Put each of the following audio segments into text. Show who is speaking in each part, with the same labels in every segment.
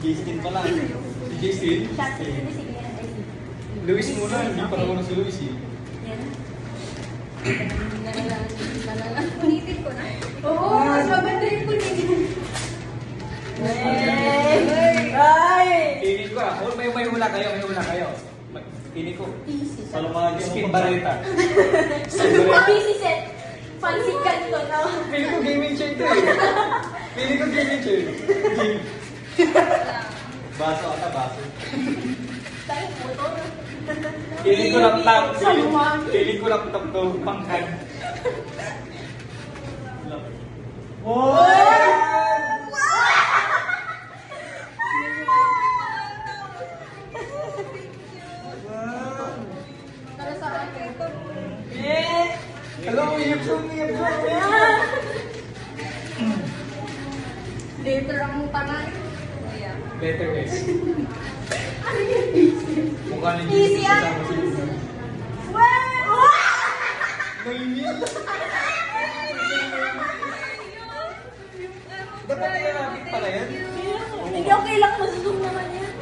Speaker 1: Justin pala. Si Justin? Luis muna, hindi pa naman si Luis eh.
Speaker 2: Yan. Punitin ko na. Oo, sabandayin ko na.
Speaker 1: Pili ko ah. May hula kayo, Pili ko.
Speaker 2: Easy.
Speaker 1: Salomagyo mo Barreta.
Speaker 2: Easy set. Pansikan ko na.
Speaker 1: Pili ko gaming chair to eh. Baso ata, baso.
Speaker 2: Tayo motor.
Speaker 1: Pili ko laptop. Pili ko laptop to, pangkad.
Speaker 2: Para sa akin.
Speaker 1: Hello, iyap song.
Speaker 2: Later ang tanay.
Speaker 1: Better guys. Mukha ni
Speaker 2: Easy
Speaker 1: Jesus
Speaker 2: ah.
Speaker 1: kasama si Jesus. Nainis. Dapat nilapit pala yan.
Speaker 2: Hindi okay lang, masasong naman yan.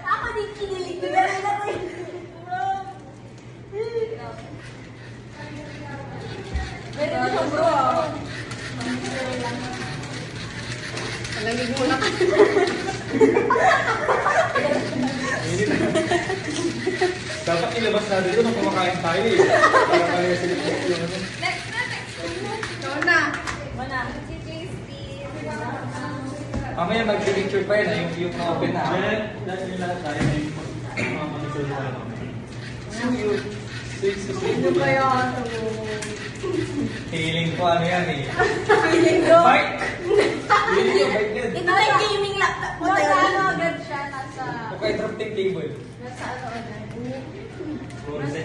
Speaker 2: Ako din kinilig ko na rin ako yun. Meron na siyang bro. Alamig mo na ka.
Speaker 1: Dapat ilabas natin ito nung kumakain tayo eh. Para kaya sila yung ano.
Speaker 2: Next. Ikaw na. Mana.
Speaker 1: Mamaya mag-picture pa yan, yung open na.
Speaker 3: Dahil nila tayo na yung mga manisul na namin.
Speaker 2: Ano ba yan?
Speaker 1: Feeling ko ano yan eh.
Speaker 2: Feeling ko.
Speaker 1: Bike! Feeling ko bike yan.
Speaker 2: Ito na yung gaming laptop mo. Nasa ano agad siya? Nasa...
Speaker 1: O kaya drafting table.
Speaker 2: Nasa ano agad?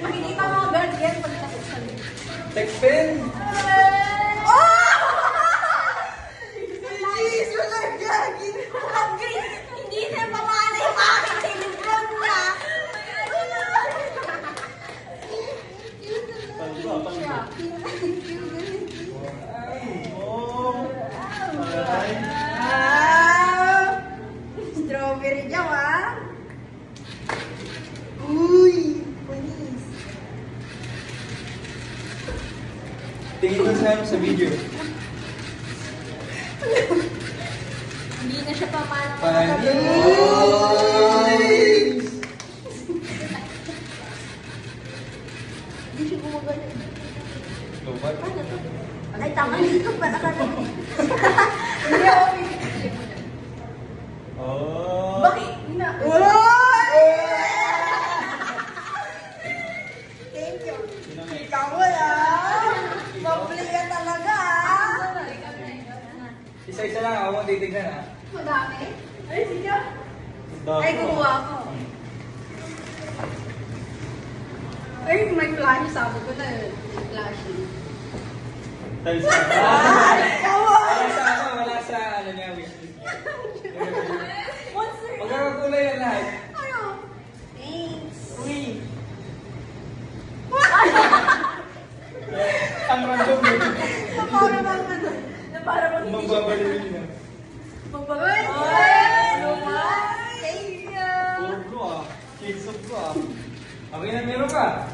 Speaker 2: Makikita mo agad yan pagkasas sa link.
Speaker 1: Text pen!
Speaker 2: Oh! Jeez, wala gagin. Hindi na pamana yung aking libron na. Strawberry jam ah. Uy, panis.
Speaker 1: Tingin ko sa video.
Speaker 2: Hindi na siya pamana.
Speaker 1: Panis!
Speaker 2: Hindi siya gumagano.
Speaker 1: Lubat.
Speaker 2: Ano to? Ay, tama dito para ka na. Hindi ako pinipili mo na.
Speaker 1: Oh!
Speaker 2: Bakit? Na. Thank you. Ikaw wala. Mabli ka talaga.
Speaker 1: Isa-isa lang ako titignan ah.
Speaker 2: Madami? Ay, sige. Ay, gumawa ako. Ay, may flash. Sabi ko na flash.
Speaker 1: Wala sa ano, wala sa ano niya, wishlist niya.
Speaker 2: Monster.
Speaker 1: Magkakakulay yan lahat.
Speaker 2: Ano? Thanks.
Speaker 1: Uy! Ang random yun.
Speaker 2: Para bang ano? Para bang hindi siya.
Speaker 1: Magbabalewin na.
Speaker 2: Magbabalewin. Thank you.
Speaker 1: Puro ko ah. Kids of ko ah. Okay na, meron ka.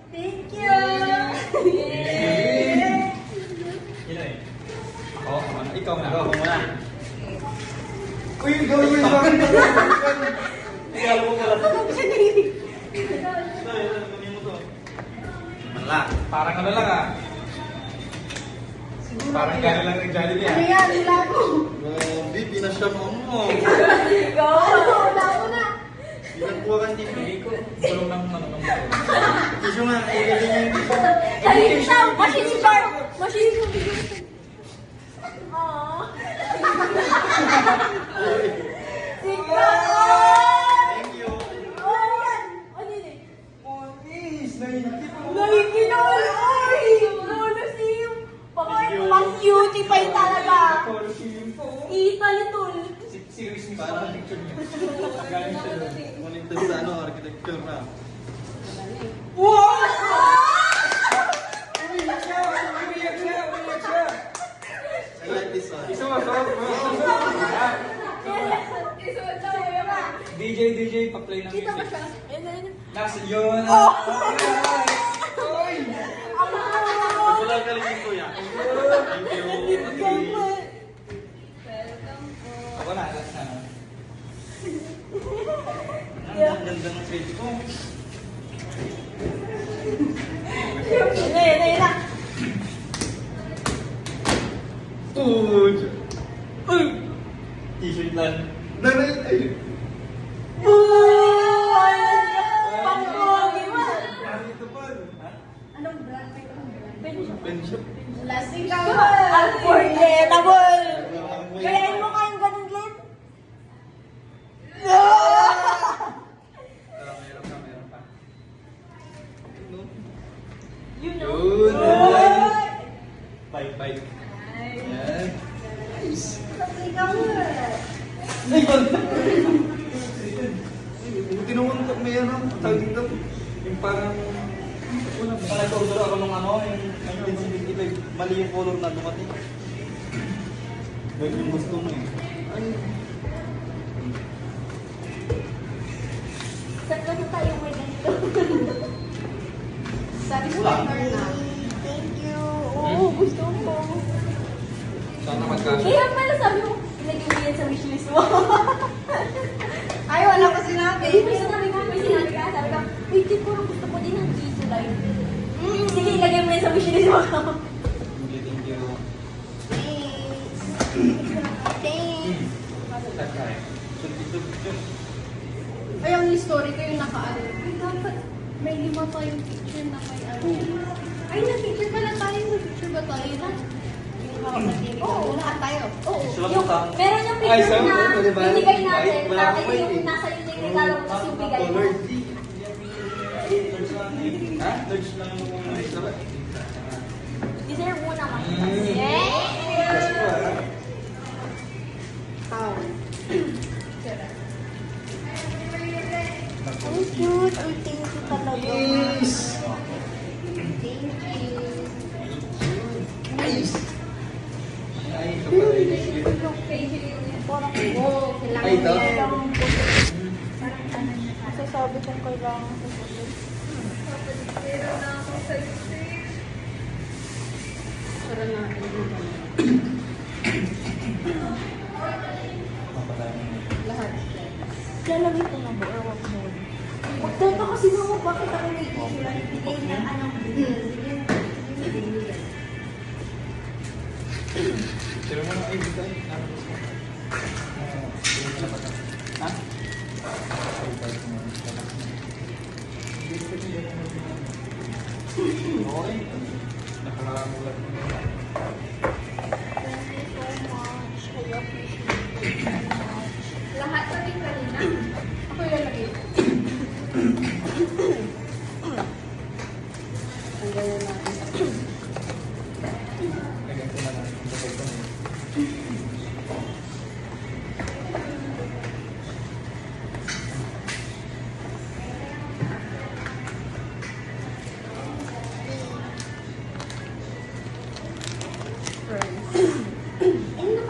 Speaker 2: Thank you.
Speaker 1: Ako, ikaw na.
Speaker 3: Ako muna.
Speaker 1: Uy, gawin mo bakit?
Speaker 3: Ikaw mo pala. Manla.
Speaker 1: Parang ano lang ah. Parang gano'n lang ng Jollibee
Speaker 2: Ano
Speaker 1: ah.
Speaker 2: yan? Wala ko.
Speaker 3: Grabe, binasya mo mo.
Speaker 2: Go. Wala ko na.
Speaker 3: Pinagkuha ka din.
Speaker 1: Hindi ko. Tulong ng ano ng motor.
Speaker 3: Iso nga, ilili niya yung iso.
Speaker 2: Dali siya. Machine sharp. Machine sharp. Aww. cutie pa yun talaga.
Speaker 1: Color scheme po.
Speaker 2: Italitol.
Speaker 1: Si Luis mismo ang picture niya. Galing siya doon.
Speaker 3: Ulit doon sa ano, architecture na.
Speaker 1: Wow! Umiyak siya! Umiyak siya! Umiyak siya!
Speaker 3: I like this one.
Speaker 1: Isa mo, sarap mo. DJ, pa-play ng
Speaker 2: Kita ba
Speaker 1: music.
Speaker 2: siya? Ayun, ayun.
Speaker 1: Nasa yun. Oy!
Speaker 3: Wala ka rin yung kuya. Thank you.
Speaker 1: Ako na, last na.
Speaker 3: Ang ganda ng face ko.
Speaker 2: Ayun, ayun, ayun na.
Speaker 3: T-shirt lang.
Speaker 1: Nanay, ay.
Speaker 2: Pang-pogi mo.
Speaker 1: Narito pa. Ha?
Speaker 2: Anong brand?
Speaker 3: Benjo.
Speaker 2: Lasting ka ba? Unforgettable! Gayain mo kayong ganun, Glenn? No!
Speaker 1: Meron pa.
Speaker 2: You know?
Speaker 1: Yun.
Speaker 3: Bye, bye.
Speaker 1: Yan.
Speaker 2: Lasting ka mo.
Speaker 1: Ay, buti naman pag may ano, tawag dito. Yung parang...
Speaker 3: Nag-order ako nung ano, yung 1975. Mali yung color na dumating. Ganyan yung gusto mo eh.
Speaker 2: Saan kasi tayo may ganito? Sabi ko
Speaker 3: Wala.
Speaker 2: na. Thank you. Oo, gusto ko.
Speaker 1: Sana magkasya.
Speaker 2: Kaya pala sabi mo, ilagay mo yan sa wishlist mo. Ay, wala ko sinabi. May sinabi ko, sabi ko, wait, siguro gusto ko din ng dito live. Sige, ilagay mo yan sa wishlist mo.
Speaker 3: Thank you.
Speaker 2: Thanks.
Speaker 1: Takay.
Speaker 4: Ay, ang story ko yung nakaano. Ay, dapat may 5 tayong picture na may ano. Ay, na-picture pala tayo. Na-picture ba tayo na? Yung hawak na TV. Oo, lahat tayo. Oo.
Speaker 2: Yung, meron yung
Speaker 1: Ay,
Speaker 2: picture
Speaker 1: sabi
Speaker 2: na
Speaker 1: ko, di ba?
Speaker 2: binigay natin.
Speaker 1: Wala
Speaker 2: Tapos
Speaker 1: akong
Speaker 2: yung
Speaker 1: white eh.
Speaker 2: nasa yung regalo mo, tapos yung bigay mo.
Speaker 1: Ha?
Speaker 3: Large lang yung mga
Speaker 2: Deserve mo naman.
Speaker 1: Yes po, ha?
Speaker 2: Ang cute. Ang thank you talaga.
Speaker 1: Yes!
Speaker 2: Thank you.
Speaker 1: Nice! Ay, ito pala yung
Speaker 2: Parang, oh, kailangan
Speaker 1: Ay, ito?
Speaker 2: Masasabi kong kailangan ko po.
Speaker 4: Para natin. Lahat.
Speaker 2: Lalagay ko na ba? Ewan ko. Magtaka kasi mama, bakit ako may issue lang? Bigay na anong
Speaker 1: Pero mo na ay dito ay. Ha? Okay. Nakakamulat mo na.
Speaker 2: Thank you so much. I appreciate it so much.
Speaker 4: Lahat na din kanina. Ako yung lalagay. Ang gawin natin.
Speaker 1: Lagyan ko na lang. Lagyan ko na.
Speaker 2: Ano na